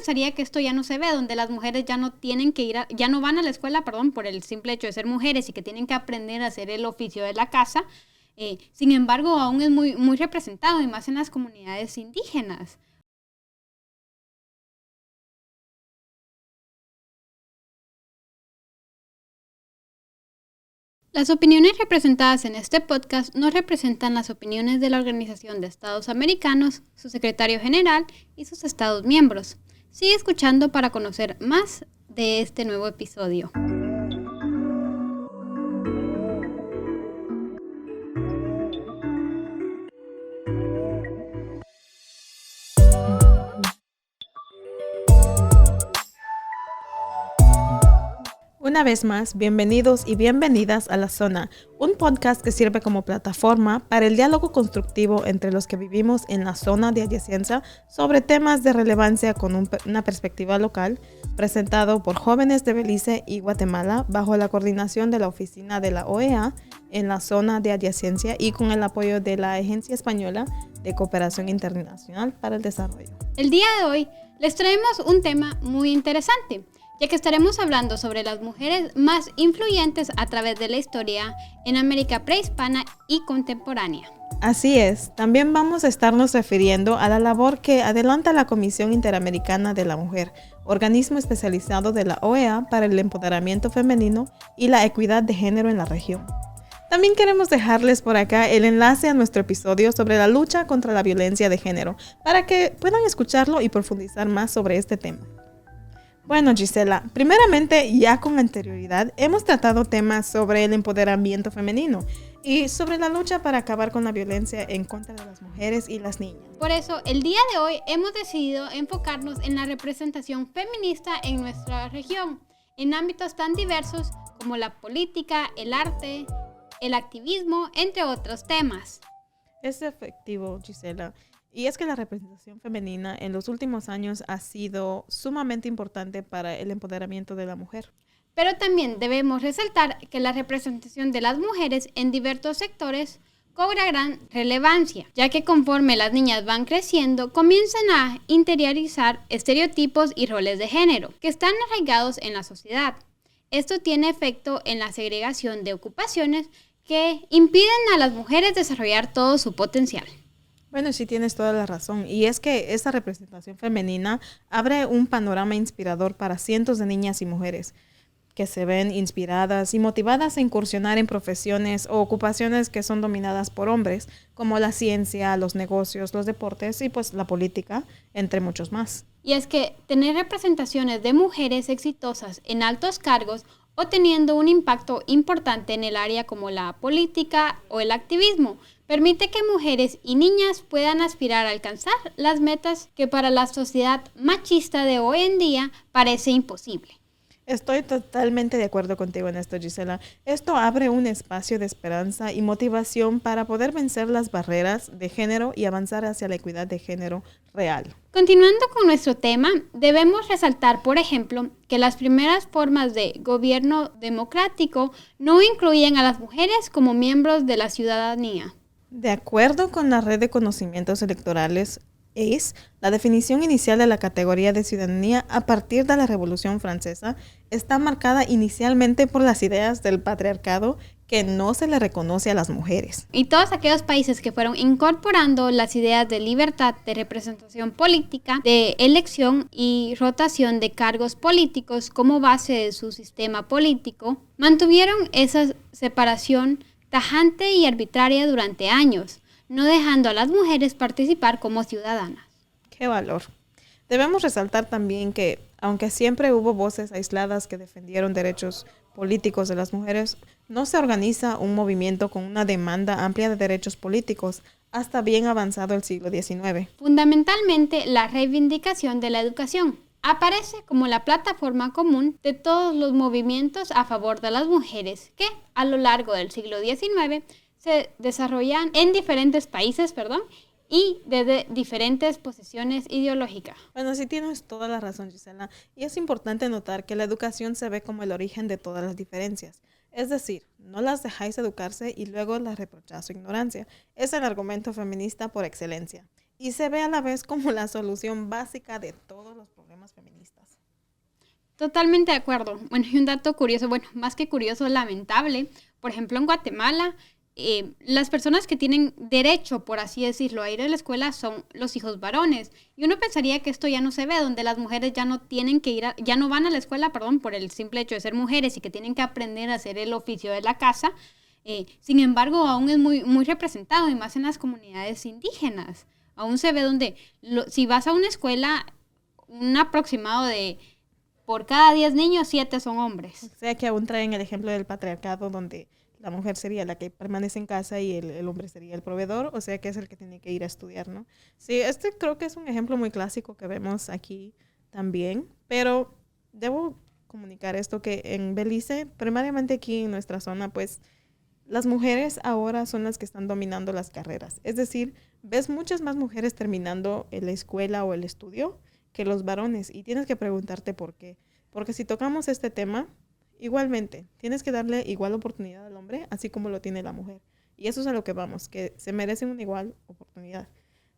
pensaría que esto ya no se ve, donde las mujeres ya no tienen que ya no van a la escuela, por el simple hecho de ser mujeres y que tienen que aprender a hacer el oficio de la casa. Sin embargo, aún es muy, muy representado, y más en las comunidades indígenas. Las opiniones representadas en este podcast no representan las opiniones de la Organización de Estados Americanos, su secretario general y sus Estados miembros. Sigue escuchando para conocer más de este nuevo episodio. Una vez más, bienvenidos y bienvenidas a La Zona, un podcast que sirve como plataforma para el diálogo constructivo entre los que vivimos en la zona de adyacencia sobre temas de relevancia con una perspectiva local, presentado por jóvenes de Belice y Guatemala bajo la coordinación de la oficina de la OEA en la zona de adyacencia y con el apoyo de la Agencia Española de Cooperación Internacional para el Desarrollo. El día de hoy les traemos un tema muy interesante, ya que estaremos hablando sobre las mujeres más influyentes a través de la historia en América prehispana y contemporánea. Así es, también vamos a estarnos refiriendo a la labor que adelanta la Comisión Interamericana de la Mujer, organismo especializado de la OEA para el empoderamiento femenino y la equidad de género en la región. También queremos dejarles por acá el enlace a nuestro episodio sobre la lucha contra la violencia de género, para que puedan escucharlo y profundizar más sobre este tema. Bueno, Gisela, primeramente, ya con anterioridad, hemos tratado temas sobre el empoderamiento femenino y sobre la lucha para acabar con la violencia en contra de las mujeres y las niñas. Por eso, el día de hoy hemos decidido enfocarnos en la representación feminista en nuestra región, en ámbitos tan diversos como la política, el arte, el activismo, entre otros temas. Es efectivo, Gisela. Y es que la representación femenina en los últimos años ha sido sumamente importante para el empoderamiento de la mujer. Pero también debemos resaltar que la representación de las mujeres en diversos sectores cobra gran relevancia, ya que conforme las niñas van creciendo, comienzan a interiorizar estereotipos y roles de género que están arraigados en la sociedad. Esto tiene efecto en la segregación de ocupaciones que impiden a las mujeres desarrollar todo su potencial. Bueno, sí tienes toda la razón. Y es que esa representación femenina abre un panorama inspirador para cientos de niñas y mujeres que se ven inspiradas y motivadas a incursionar en profesiones o ocupaciones que son dominadas por hombres, como la ciencia, los negocios, los deportes y pues la política, entre muchos más. Y es que tener representaciones de mujeres exitosas en altos cargos o teniendo un impacto importante en el área como la política o el activismo permite que mujeres y niñas puedan aspirar a alcanzar las metas que para la sociedad machista de hoy en día parece imposible. Estoy totalmente de acuerdo contigo en esto, Gisela. Esto abre un espacio de esperanza y motivación para poder vencer las barreras de género y avanzar hacia la equidad de género real. Continuando con nuestro tema, debemos resaltar, por ejemplo, que las primeras formas de gobierno democrático no incluían a las mujeres como miembros de la ciudadanía. De acuerdo con la Red de Conocimientos Electorales, ACE, la definición inicial de la categoría de ciudadanía a partir de la Revolución Francesa está marcada inicialmente por las ideas del patriarcado que no se le reconoce a las mujeres. Y todos aquellos países que fueron incorporando las ideas de libertad de representación política, de elección y rotación de cargos políticos como base de su sistema político, mantuvieron esa separación tajante y arbitraria durante años, no dejando a las mujeres participar como ciudadanas. ¡Qué valor! Debemos resaltar también que, aunque siempre hubo voces aisladas que defendieron derechos políticos de las mujeres, no se organiza un movimiento con una demanda amplia de derechos políticos hasta bien avanzado el siglo XIX. Fundamentalmente, la reivindicación de la educación aparece como la plataforma común de todos los movimientos a favor de las mujeres que, a lo largo del siglo XIX, se desarrollan en diferentes países, y desde diferentes posiciones ideológicas. Bueno, sí tienes toda la razón, Gisela. Y es importante notar que la educación se ve como el origen de todas las diferencias. Es decir, no las dejáis educarse y luego las reprocháis su ignorancia. Es el argumento feminista por excelencia. y se ve a la vez como la solución básica de todos los problemas feministas. Totalmente de acuerdo. Bueno, y un dato curioso, bueno, más que curioso, lamentable. Por ejemplo, en Guatemala, las personas que tienen derecho, por así decirlo, a ir a la escuela son los hijos varones. Y uno pensaría que esto ya no se ve, donde las mujeres ya no tienen que ir, ya no van a la escuela, perdón, por el simple hecho de ser mujeres y que tienen que aprender a hacer el oficio de la casa. Sin embargo, aún es muy, muy representado, y más en las comunidades indígenas. Aún se ve donde, si vas a una escuela, un aproximado de por cada 10 niños, 7 son hombres. O sea que aún traen el ejemplo del patriarcado donde la mujer sería la que permanece en casa y el hombre sería el proveedor, o sea que es el que tiene que ir a estudiar, ¿no? Sí, este creo que es un ejemplo muy clásico que vemos aquí también, pero debo comunicar esto que en Belice, primariamente aquí en nuestra zona, pues las mujeres ahora son las que están dominando las carreras. Es decir, ves muchas más mujeres terminando en la escuela o el estudio que los varones. Y tienes que preguntarte por qué. Porque si tocamos este tema, igualmente, tienes que darle igual oportunidad al hombre, así como lo tiene la mujer. Y eso es a lo que vamos, que se merecen una igual oportunidad.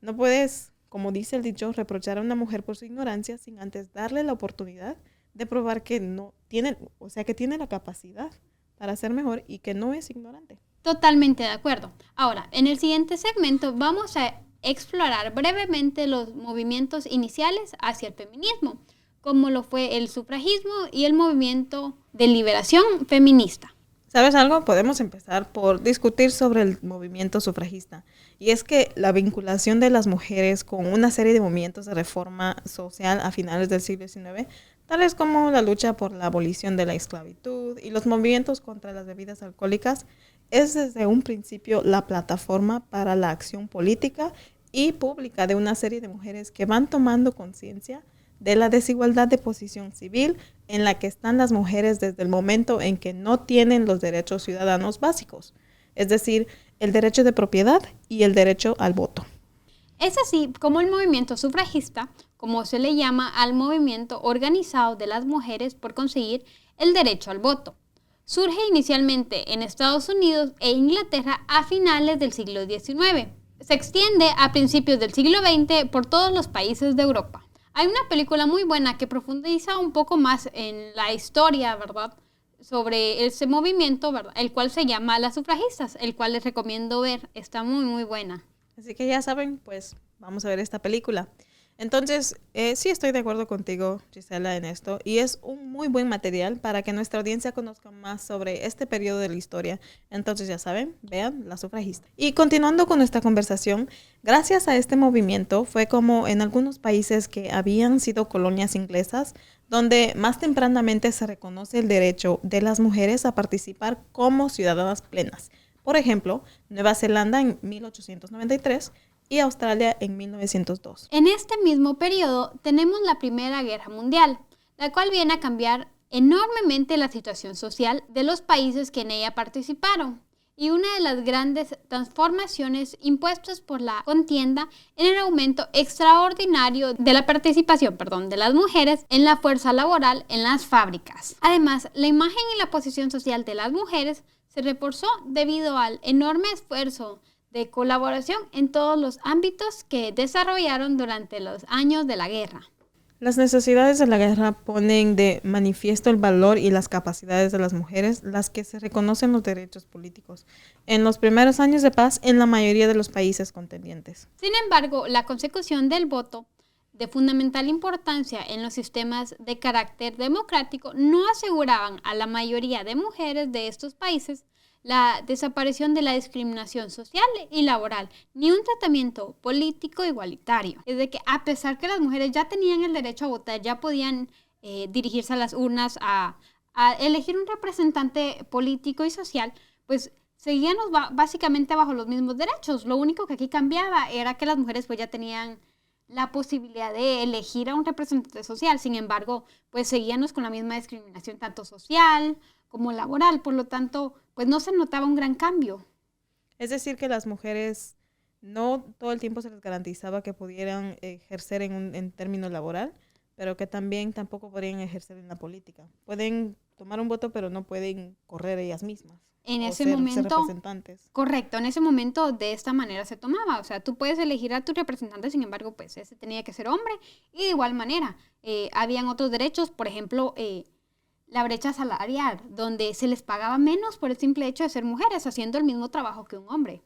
No puedes, como dice el dicho, reprochar a una mujer por su ignorancia sin antes darle la oportunidad de probar que no tiene, o sea, que tiene la capacidad para ser mejor y que no es ignorante. Totalmente de acuerdo. Ahora, en el siguiente segmento vamos a explorar brevemente los movimientos iniciales hacia el feminismo, como lo fue el sufragismo y el movimiento de liberación feminista. ¿Sabes algo? Podemos empezar por discutir sobre el movimiento sufragista. Y es que la vinculación de las mujeres con una serie de movimientos de reforma social a finales del siglo XIX, tales como la lucha por la abolición de la esclavitud y los movimientos contra las bebidas alcohólicas, es desde un principio la plataforma para la acción política y pública de una serie de mujeres que van tomando conciencia de la desigualdad de posición civil en la que están las mujeres desde el momento en que no tienen los derechos ciudadanos básicos, es decir, el derecho de propiedad y el derecho al voto. Es así como el movimiento sufragista, como se le llama al movimiento organizado de las mujeres por conseguir el derecho al voto, surge inicialmente en Estados Unidos e Inglaterra a finales del siglo XIX. Se extiende a principios del siglo XX por todos los países de Europa. Hay una película muy buena que profundiza un poco más en la historia, ¿verdad?, sobre ese movimiento, ¿verdad?, el cual se llama Las Sufragistas, el cual les recomiendo ver. Está muy, muy buena. Así que ya saben, pues vamos a ver esta película. Entonces, sí estoy de acuerdo contigo, Gisela, en esto. Y es un muy buen material para que nuestra audiencia conozca más sobre este periodo de la historia. Entonces, ya saben, vean Las Sufragistas. Y continuando con nuestra conversación, gracias a este movimiento fue como en algunos países que habían sido colonias inglesas, donde más tempranamente se reconoce el derecho de las mujeres a participar como ciudadanas plenas. Por ejemplo, Nueva Zelanda en 1893 y Australia en 1902. En este mismo periodo tenemos la Primera Guerra Mundial, la cual viene a cambiar enormemente la situación social de los países que en ella participaron. Y una de las grandes transformaciones impuestas por la contienda en el aumento extraordinario de la participación, de las mujeres en la fuerza laboral en las fábricas. Además, la imagen y la posición social de las mujeres se reforzó debido al enorme esfuerzo de colaboración en todos los ámbitos que desarrollaron durante los años de la guerra. Las necesidades de la guerra ponen de manifiesto el valor y las capacidades de las mujeres, las que se reconocen los derechos políticos en los primeros años de paz en la mayoría de los países contendientes. Sin embargo, la consecución del voto, de fundamental importancia en los sistemas de carácter democrático, no aseguraban a la mayoría de mujeres de estos países la desaparición de la discriminación social y laboral, ni un tratamiento político igualitario. Es de que a pesar que las mujeres ya tenían el derecho a votar, ya podían dirigirse a las urnas a elegir un representante político y social, pues seguían básicamente bajo los mismos derechos. Lo único que aquí cambiaba era que las mujeres pues ya tenían la posibilidad de elegir a un representante social. Sin embargo, pues seguíamos con la misma discriminación tanto social como laboral, por lo tanto, pues no se notaba un gran cambio. Es decir, que las mujeres no todo el tiempo se les garantizaba que pudieran ejercer en términos laboral, pero que tampoco podrían ejercer en la política. Pueden tomar un voto, pero no pueden correr ellas mismas. En o ese ser momento, representantes. correcto, en ese momento de esta manera se tomaba. O sea, tú puedes elegir a tu representante, sin embargo, pues ese tenía que ser hombre. Y de igual manera, habían otros derechos, por ejemplo, la brecha salarial, donde se les pagaba menos por el simple hecho de ser mujeres, haciendo el mismo trabajo que un hombre.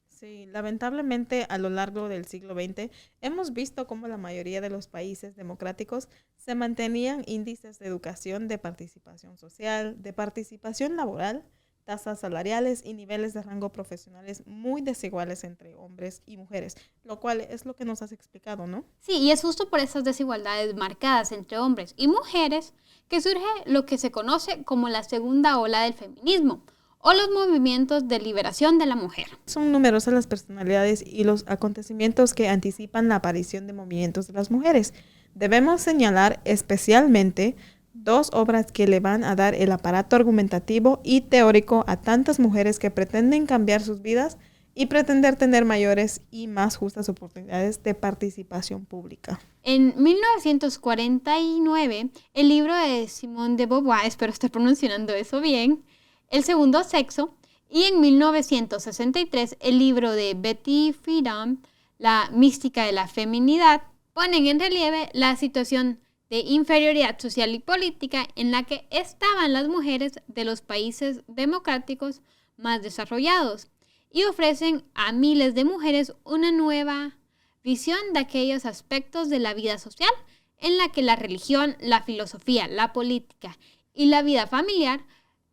Sí, lamentablemente a lo largo del siglo XX hemos visto cómo la mayoría de los países democráticos se mantenían índices de educación, de participación social, de participación laboral, tasas salariales y niveles de rango profesionales muy desiguales entre hombres y mujeres, lo cual es lo que nos has explicado, ¿no? Sí, y es justo por esas desigualdades marcadas entre hombres y mujeres que surge lo que se conoce como la segunda ola del feminismo, o los movimientos de liberación de la mujer. Son numerosas las personalidades y los acontecimientos que anticipan la aparición de movimientos de las mujeres. Debemos señalar especialmente 2 obras que le van a dar el aparato argumentativo y teórico a tantas mujeres que pretenden cambiar sus vidas y pretender tener mayores y más justas oportunidades de participación pública. En 1949, el libro de Simone de Beauvoir, espero estar pronunciando eso bien, El segundo sexo, y en 1963 el libro de Betty Friedan, La mística de la feminidad, ponen en relieve la situación de inferioridad social y política en la que estaban las mujeres de los países democráticos más desarrollados y ofrecen a miles de mujeres una nueva visión de aquellos aspectos de la vida social en la que la religión, la filosofía, la política y la vida familiar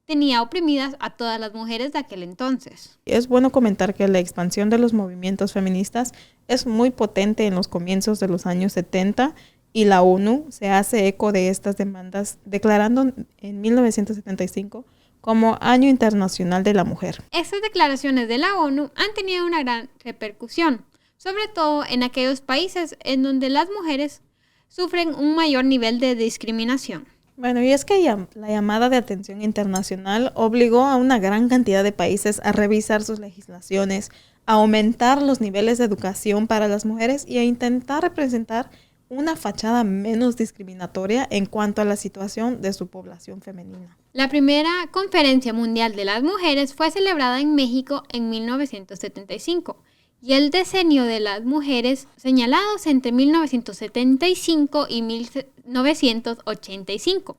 tenía oprimidas a todas las mujeres de aquel entonces. Es bueno comentar que la expansión de los movimientos feministas es muy potente en los comienzos de los años 70 y la ONU se hace eco de estas demandas, declarando en 1975 como Año Internacional de la Mujer. Estas declaraciones de la ONU han tenido una gran repercusión, sobre todo en aquellos países en donde las mujeres sufren un mayor nivel de discriminación. Bueno, y es que la llamada de atención internacional obligó a una gran cantidad de países a revisar sus legislaciones, a aumentar los niveles de educación para las mujeres y a intentar representar una fachada menos discriminatoria en cuanto a la situación de su población femenina. La primera Conferencia Mundial de las Mujeres fue celebrada en México en 1975 y el decenio de las mujeres señalados entre 1975 y 1985,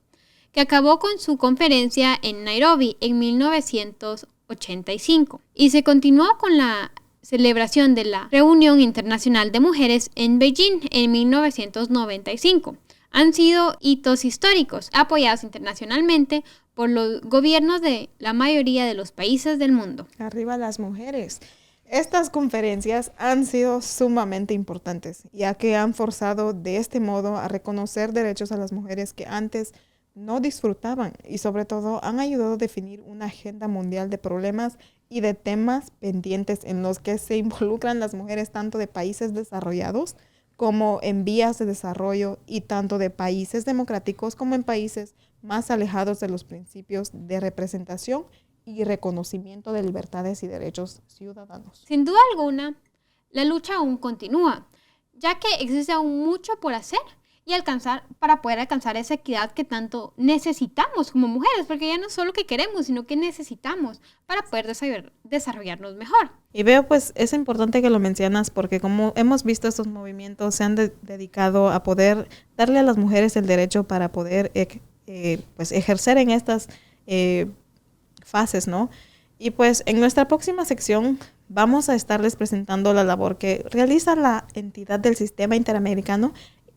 que acabó con su conferencia en Nairobi en 1985 y se continuó con la celebración de la Reunión Internacional de Mujeres en Beijing en 1995. Han sido hitos históricos apoyados internacionalmente por los gobiernos de la mayoría de los países del mundo. Arriba las mujeres. Estas conferencias han sido sumamente importantes, ya que han forzado de este modo a reconocer derechos a las mujeres que antes no disfrutaban y sobre todo han ayudado a definir una agenda mundial de problemas y de temas pendientes en los que se involucran las mujeres tanto de países desarrollados como en vías de desarrollo y tanto de países democráticos como en países más alejados de los principios de representación y reconocimiento de libertades y derechos ciudadanos. Sin duda alguna, la lucha aún continúa, ya que existe aún mucho por hacer y alcanzar para poder alcanzar esa equidad que tanto necesitamos como mujeres, porque ya no es solo que queremos, sino que necesitamos para poder desarrollarnos mejor. Y veo, pues, es importante que lo mencionas porque como hemos visto estos movimientos se han dedicado a poder darle a las mujeres el derecho para poder pues ejercer en estas fases, ¿no? Y pues en nuestra próxima sección vamos a estarles presentando la labor que realiza la entidad del Sistema Interamericano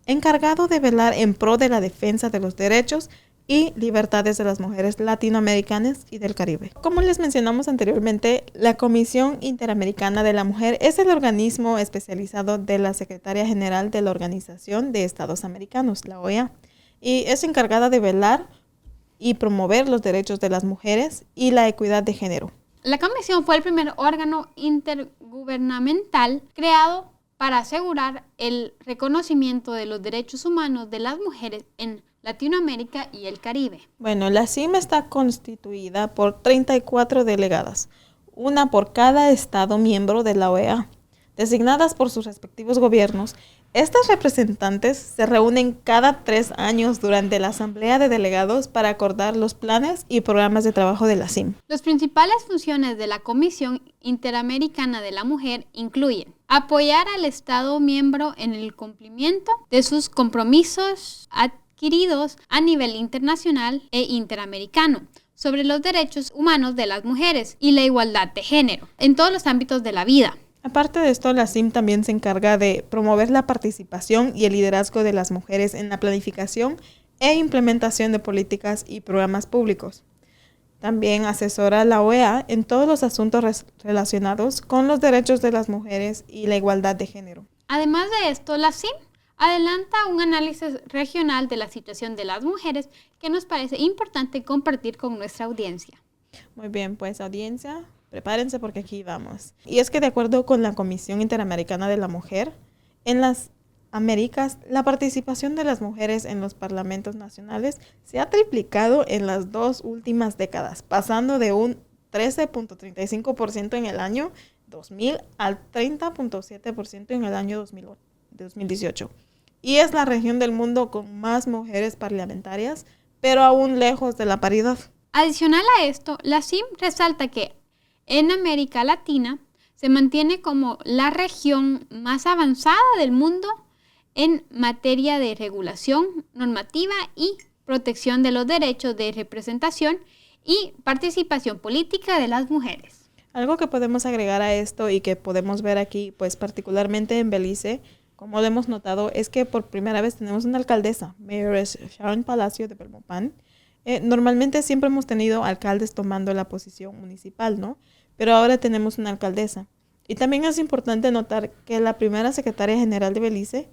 encargado de velar en pro de la defensa de los derechos y libertades de las mujeres latinoamericanas y del Caribe. Como les mencionamos anteriormente, la Comisión Interamericana de la Mujer es el organismo especializado de la Secretaría General de la Organización de Estados Americanos, la OEA, y es encargada de velar y promover los derechos de las mujeres y la equidad de género. La Comisión fue el primer órgano intergubernamental creado para asegurar el reconocimiento de los derechos humanos de las mujeres en Latinoamérica y el Caribe. Bueno, la CIM está constituida por 34 delegadas, una por cada estado miembro de la OEA, designadas por sus respectivos gobiernos Estas representantes se reúnen cada 3 años durante la Asamblea de Delegados para acordar los planes y programas de trabajo de la CIM. Las principales funciones de la Comisión Interamericana de la Mujer incluyen apoyar al Estado miembro en el cumplimiento de sus compromisos adquiridos a nivel internacional e interamericano sobre los derechos humanos de las mujeres y la igualdad de género en todos los ámbitos de la vida. Aparte de esto, la CIM también se encarga de promover la participación y el liderazgo de las mujeres en la planificación e implementación de políticas y programas públicos. También asesora a la OEA en todos los asuntos relacionados con los derechos de las mujeres y la igualdad de género. Además de esto, la CIM adelanta un análisis regional de la situación de las mujeres que nos parece importante compartir con nuestra audiencia. Muy bien, pues audiencia, prepárense porque aquí vamos. Y es que de acuerdo con la Comisión Interamericana de la Mujer, en las Américas, la participación de las mujeres en los parlamentos nacionales se ha triplicado en las 2 últimas décadas, pasando de un 13.35% en el año 2000 al 30.7% en el año 2018. Y es la región del mundo con más mujeres parlamentarias, pero aún lejos de la paridad. Adicional a esto, la CIM resalta que en América Latina se mantiene como la región más avanzada del mundo en materia de regulación normativa y protección de los derechos de representación y participación política de las mujeres. Algo que podemos agregar a esto y que podemos ver aquí, pues particularmente en Belice, como lo hemos notado, es que por primera vez tenemos una alcaldesa, Mayor Sharon Palacio de Belmopan. Normalmente siempre hemos tenido alcaldes tomando la posición municipal, ¿no? Pero ahora tenemos una alcaldesa. Y también es importante notar que la primera secretaria general de Belice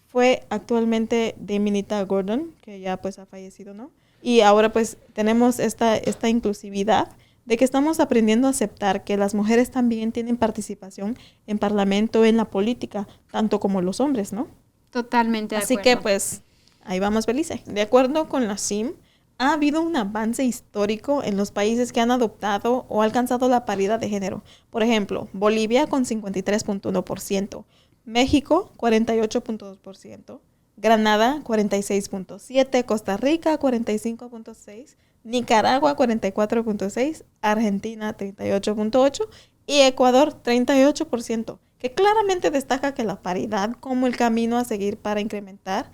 fue actualmente Daminita Gordon, que ya pues ha fallecido, ¿no? Y ahora pues tenemos esta inclusividad de que estamos aprendiendo a aceptar que las mujeres también tienen participación en parlamento, en la política, tanto como los hombres, ¿no? Totalmente de acuerdo. Así que pues ahí vamos, Belice. De acuerdo con la CIM, ha habido un avance histórico en los países que han adoptado o alcanzado la paridad de género. Por ejemplo, Bolivia con 53.1%, México 48.2%, Granada 46.7%, Costa Rica 45.6%, Nicaragua 44.6%, Argentina 38.8% y Ecuador 38%, que claramente destaca que la paridad como el camino a seguir para incrementar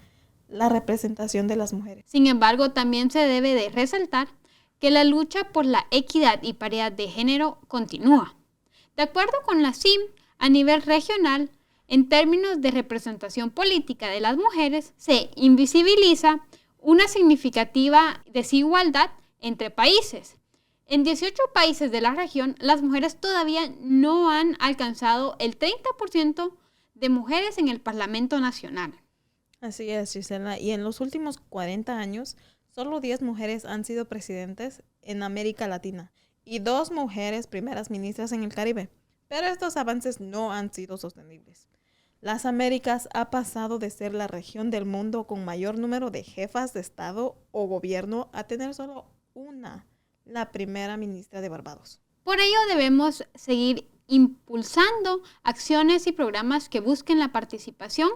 la representación de las mujeres. Sin embargo, también se debe de resaltar que la lucha por la equidad y paridad de género continúa. De acuerdo con la CIM, a nivel regional, en términos de representación política de las mujeres, se invisibiliza una significativa desigualdad entre países. En 18 países de la región, las mujeres todavía no han alcanzado el 30% de mujeres en el Parlamento Nacional. Así es, Gisela. Y en los últimos 40 años, solo 10 mujeres han sido presidentes en América Latina y 2 mujeres primeras ministras en el Caribe. Pero estos avances no han sido sostenibles. Las Américas ha pasado de ser la región del mundo con mayor número de jefas de Estado o gobierno a tener solo una, la primera ministra de Barbados. Por ello debemos seguir impulsando acciones y programas que busquen la participación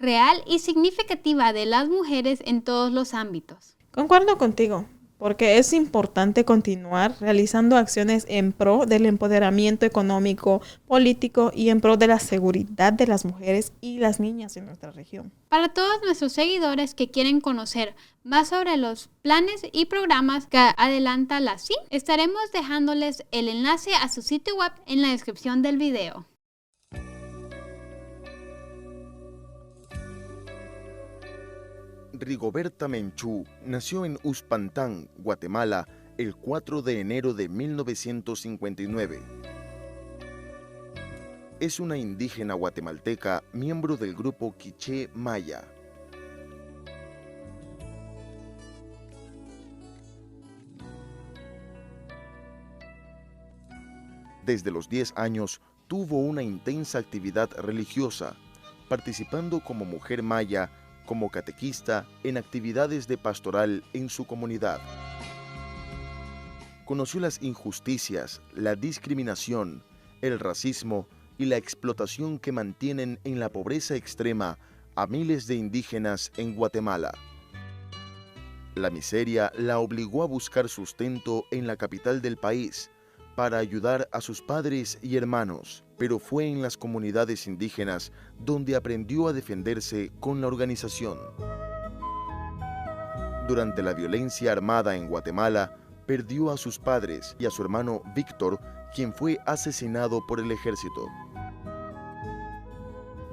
real y significativa de las mujeres en todos los ámbitos. Concuerdo contigo, porque es importante continuar realizando acciones en pro del empoderamiento económico, político y en pro de la seguridad de las mujeres y las niñas en nuestra región. Para todos nuestros seguidores que quieren conocer más sobre los planes y programas que adelanta la CIM, estaremos dejándoles el enlace a su sitio web en la descripción del video. Rigoberta Menchú nació en Uspantán, Guatemala, el 4 de enero de 1959. Es una indígena guatemalteca, miembro del grupo Quiché Maya. Desde los 10 años tuvo una intensa actividad religiosa, participando como mujer maya, como catequista en actividades de pastoral en su comunidad. Conoció las injusticias, la discriminación, el racismo y la explotación que mantienen en la pobreza extrema a miles de indígenas en Guatemala. La miseria la obligó a buscar sustento en la capital del país para ayudar a sus padres y hermanos, pero fue en las comunidades indígenas donde aprendió a defenderse con la organización. Durante la violencia armada en Guatemala, perdió a sus padres y a su hermano Víctor, quien fue asesinado por el ejército.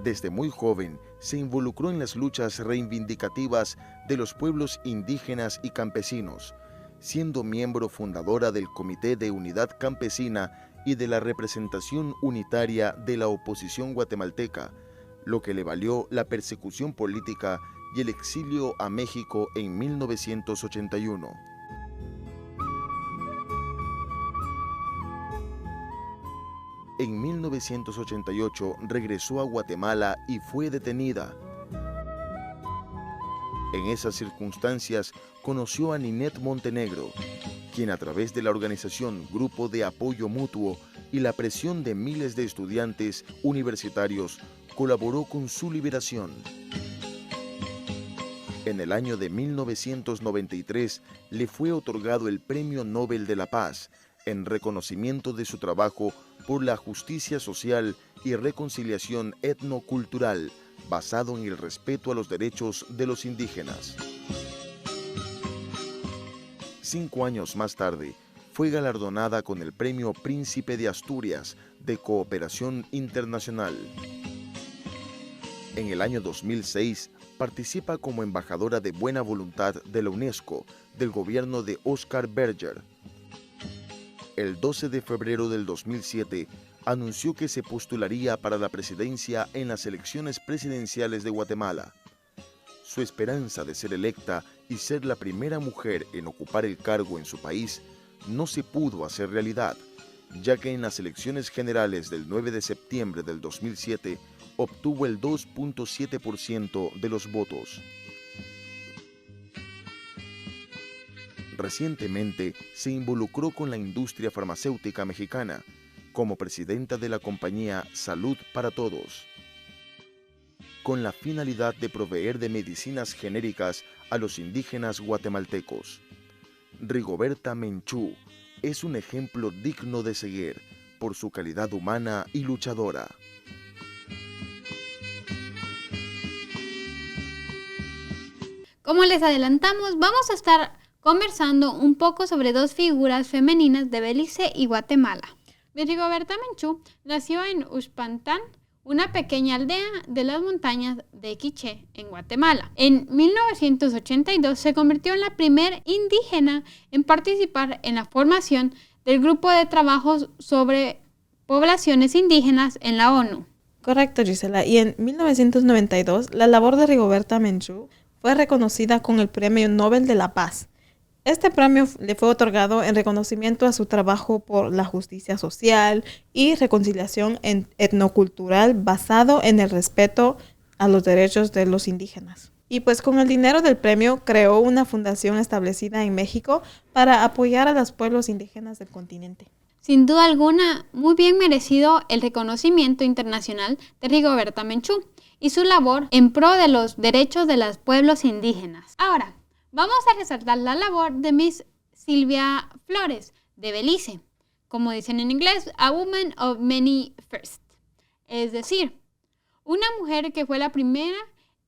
Desde muy joven, se involucró en las luchas reivindicativas de los pueblos indígenas y campesinos, siendo miembro fundadora del Comité de Unidad Campesina y de la representación unitaria de la oposición guatemalteca, lo que le valió la persecución política y el exilio a México en 1981. En 1988 regresó a Guatemala y fue detenida. En esas circunstancias conoció a Ninette Montenegro, quien a través de la organización Grupo de Apoyo Mutuo y la presión de miles de estudiantes universitarios colaboró con su liberación. En el año de 1993 le fue otorgado el Premio Nobel de la Paz en reconocimiento de su trabajo por la justicia social y reconciliación etnocultural basado en el respeto a los derechos de los indígenas. 5 años más tarde, fue galardonada con el Premio Príncipe de Asturias de Cooperación Internacional. En el año 2006, participa como embajadora de buena voluntad de la UNESCO del gobierno de Oscar Berger. El 12 de febrero del 2007, anunció que se postularía para la presidencia en las elecciones presidenciales de Guatemala. Su esperanza de ser electa y ser la primera mujer en ocupar el cargo en su país no se pudo hacer realidad, ya que en las elecciones generales del 9 de septiembre del 2007 obtuvo el 2.7% de los votos. Recientemente se involucró con la industria farmacéutica mexicana como presidenta de la compañía Salud para Todos, con la finalidad de proveer de medicinas genéricas a los indígenas guatemaltecos. Rigoberta Menchú es un ejemplo digno de seguir por su calidad humana y luchadora. Como les adelantamos, vamos a estar conversando un poco sobre dos figuras femeninas de Belice y Guatemala. Rigoberta Menchú nació en Uxpantán, una pequeña aldea de las montañas de Quiché, en Guatemala. En 1982 se convirtió en la primera indígena en participar en la formación del Grupo de Trabajos sobre Poblaciones Indígenas en la ONU. Correcto, Gisela. Y en 1992, la labor de Rigoberta Menchú fue reconocida con el Premio Nobel de la Paz. Este premio le fue otorgado en reconocimiento a su trabajo por la justicia social y reconciliación etnocultural basado en el respeto a los derechos de los indígenas. Y pues con el dinero del premio creó una fundación establecida en México para apoyar a los pueblos indígenas del continente. Sin duda alguna, muy bien merecido el reconocimiento internacional de Rigoberta Menchú y su labor en pro de los derechos de los pueblos indígenas. Ahora, vamos a resaltar la labor de Miss Silvia Flores, de Belice, como dicen en inglés, a woman of many firsts. Es decir, una mujer que fue la primera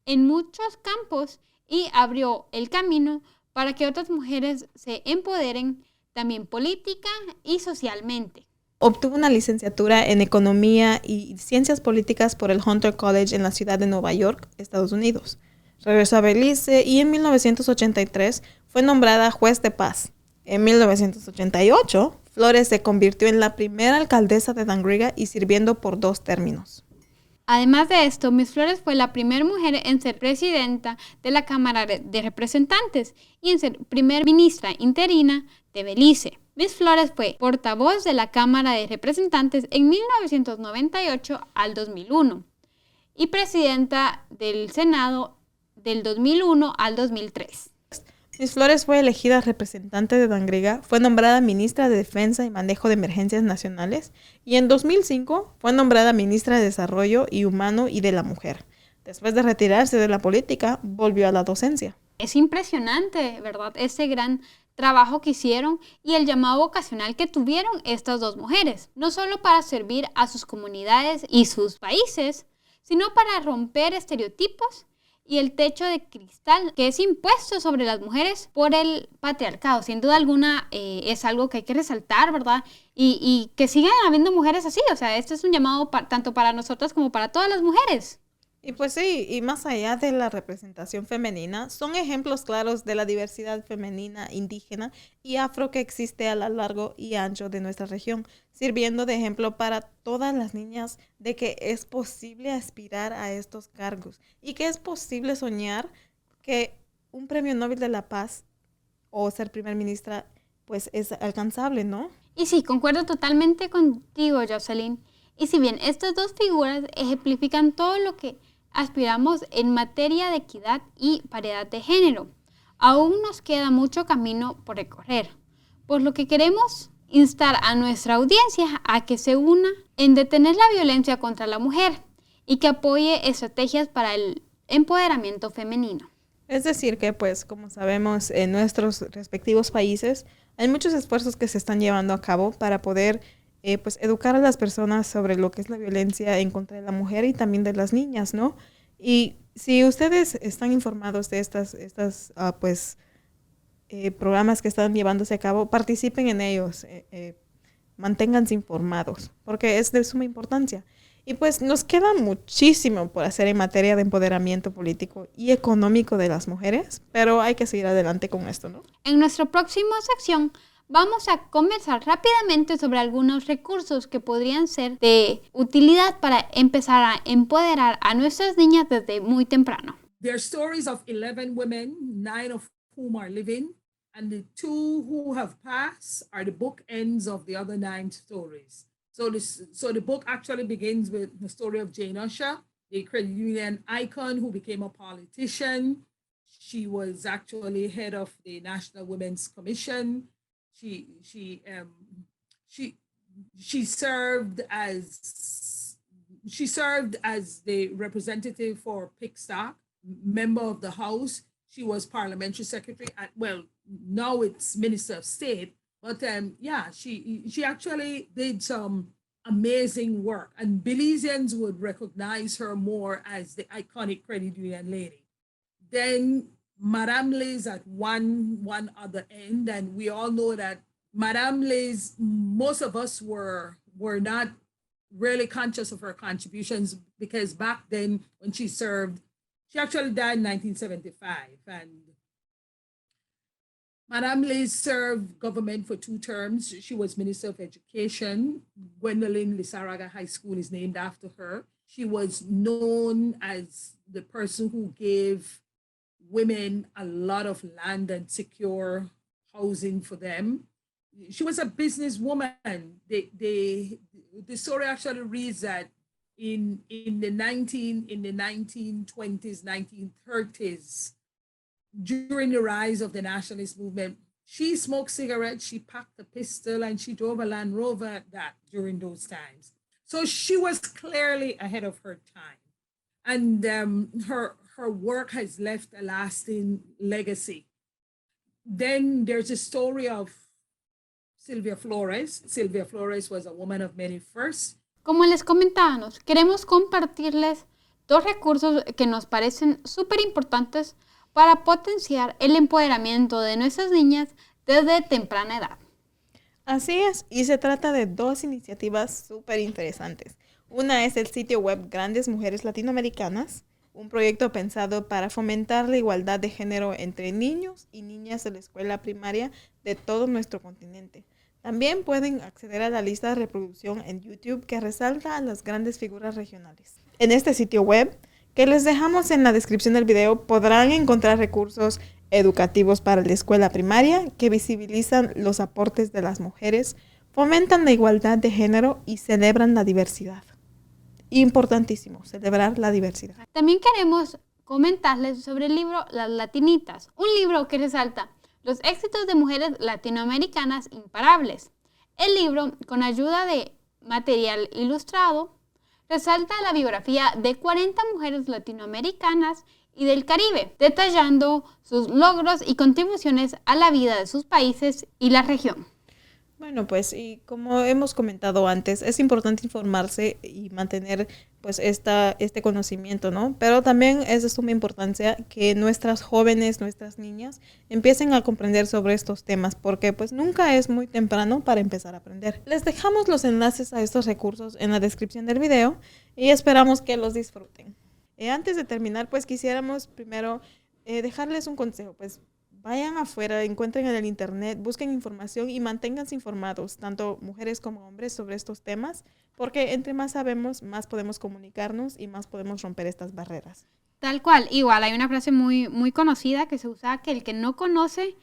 en muchos campos y abrió el camino para que otras mujeres se empoderen también política y socialmente. Obtuvo una licenciatura en Economía y Ciencias Políticas por el Hunter College en la ciudad de Nueva York, Estados Unidos. Regresó a Belice y en 1983 fue nombrada juez de paz. En 1988, Flores se convirtió en la primera alcaldesa de Dangriga y sirviendo por 2 términos. Además de esto, Miss Flores fue la primera mujer en ser presidenta de la Cámara de Representantes y en ser primer ministra interina de Belice. Miss Flores fue portavoz de la Cámara de Representantes en 1998 al 2001 y presidenta del Senado del 2001 al 2003. Miss Flores fue elegida representante de Dangriga, fue nombrada ministra de Defensa y Manejo de Emergencias Nacionales y en 2005 fue nombrada ministra de Desarrollo y Humano y de la Mujer. Después de retirarse de la política, volvió a la docencia. Es impresionante, ¿verdad? Ese gran trabajo que hicieron y el llamado vocacional que tuvieron estas dos mujeres, no solo para servir a sus comunidades y sus países, sino para romper estereotipos y el techo de cristal que es impuesto sobre las mujeres por el patriarcado. Sin duda alguna es algo que hay que resaltar, ¿verdad? Y que sigan habiendo mujeres así. O sea, este es un llamado tanto para nosotras como para todas las mujeres. Y pues sí, y más allá de la representación femenina, son ejemplos claros de la diversidad femenina, indígena y afro que existe a lo largo y ancho de nuestra región, sirviendo de ejemplo para todas las niñas de que es posible aspirar a estos cargos y que es posible soñar que un premio Nobel de la Paz o ser primer ministra pues es alcanzable, ¿no? Y sí, concuerdo totalmente contigo, Jocelyn. Y si bien estas dos figuras ejemplifican todo lo que aspiramos en materia de equidad y paridad de género, aún nos queda mucho camino por recorrer, por lo que queremos instar a nuestra audiencia a que se una en detener la violencia contra la mujer y que apoye estrategias para el empoderamiento femenino. Es decir que, pues, como sabemos, en nuestros respectivos países hay muchos esfuerzos que se están llevando a cabo para poder pues educar a las personas sobre lo que es la violencia en contra de la mujer y también de las niñas, ¿no? Y si ustedes están informados de estas programas que están llevándose a cabo, participen en ellos, manténganse informados, porque es de suma importancia. Y pues nos queda muchísimo por hacer en materia de empoderamiento político y económico de las mujeres, pero hay que seguir adelante con esto, ¿no? En nuestra próxima sección vamos a conversar rápidamente sobre algunos recursos que podrían ser de utilidad para empezar a empoderar a nuestras niñas desde muy temprano. There are stories of 11 women, 9 of whom are living, and the 2 who have passed are the bookends of the other 9 stories. So the book actually begins with the story of Jane Ussher, the credit union icon who became a politician. She was actually head of the National Women's Commission. She served as the representative for Pickstock, member of the House. She was parliamentary secretary at, well, now it's Minister of State, but she actually did some amazing work, and Belizeans would recognize her more as the iconic credit union lady. Then Madame Liz at one other end, and we all know that Madame Liz, most of us were not really conscious of her contributions, because back then when she served, she actually died in 1975, and Madame Liz served government for 2 terms. She was Minister of Education. Gwendolyn Lizarraga High School is named after her. She was known as the person who gave women a lot of land and secure housing for them. She was a businesswoman. The story actually reads that in the 1920s, 1930s, during the rise of the nationalist movement, she smoked cigarettes, she packed a pistol, and she drove a Land Rover at that during those times. So she was clearly ahead of her time. And her work has left a lasting legacy. Then there's a story of Sylvia Flores. Sylvia Flores was a woman of many firsts. Como les comentábamos, queremos compartirles 2 recursos que nos parecen súper importantes para potenciar el empoderamiento de nuestras niñas desde temprana edad. Así es, y se trata de 2 iniciativas súper interesantes. Una es el sitio web Grandes Mujeres Latinoamericanas, un proyecto pensado para fomentar la igualdad de género entre niños y niñas de la escuela primaria de todo nuestro continente. También pueden acceder a la lista de reproducción en YouTube que resalta a las grandes figuras regionales. En este sitio web, que les dejamos en la descripción del video, podrán encontrar recursos educativos para la escuela primaria que visibilizan los aportes de las mujeres, fomentan la igualdad de género y celebran la diversidad. Importantísimo, celebrar la diversidad. También queremos comentarles sobre el libro Las Latinitas, un libro que resalta los éxitos de mujeres latinoamericanas imparables. El libro, con ayuda de material ilustrado, resalta la biografía de 40 mujeres latinoamericanas y del Caribe, detallando sus logros y contribuciones a la vida de sus países y la región. Bueno, pues y como hemos comentado antes, es importante informarse y mantener pues este conocimiento, ¿no? Pero también es de suma importancia que nuestras jóvenes, nuestras niñas empiecen a comprender sobre estos temas, porque pues nunca es muy temprano para empezar a aprender. Les dejamos los enlaces a estos recursos en la descripción del video y esperamos que los disfruten. Antes de terminar, pues quisiéramos primero dejarles un consejo, pues vayan afuera, encuentren en el internet, busquen información y manténganse informados, tanto mujeres como hombres, sobre estos temas, porque entre más sabemos, más podemos comunicarnos y más podemos romper estas barreras. Tal cual, igual hay una frase muy conocida que se usa, que el que no conoce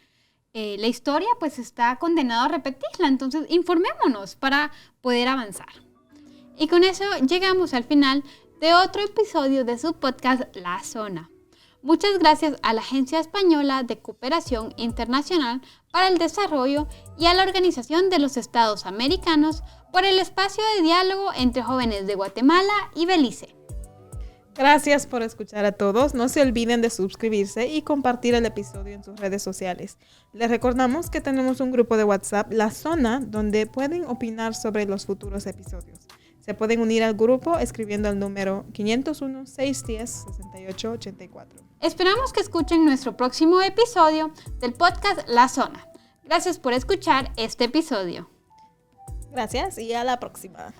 la historia, pues está condenado a repetirla. Entonces, informémonos para poder avanzar. Y con eso llegamos al final de otro episodio de su podcast La Zona. Muchas gracias a la Agencia Española de Cooperación Internacional para el Desarrollo y a la Organización de los Estados Americanos por el espacio de diálogo entre jóvenes de Guatemala y Belice. Gracias por escuchar a todos. No se olviden de suscribirse y compartir el episodio en sus redes sociales. Les recordamos que tenemos un grupo de WhatsApp, La Zona, donde pueden opinar sobre los futuros episodios. Se pueden unir al grupo escribiendo al número 501-610-6884. Esperamos que escuchen nuestro próximo episodio del podcast La Zona. Gracias por escuchar este episodio. Gracias y a la próxima.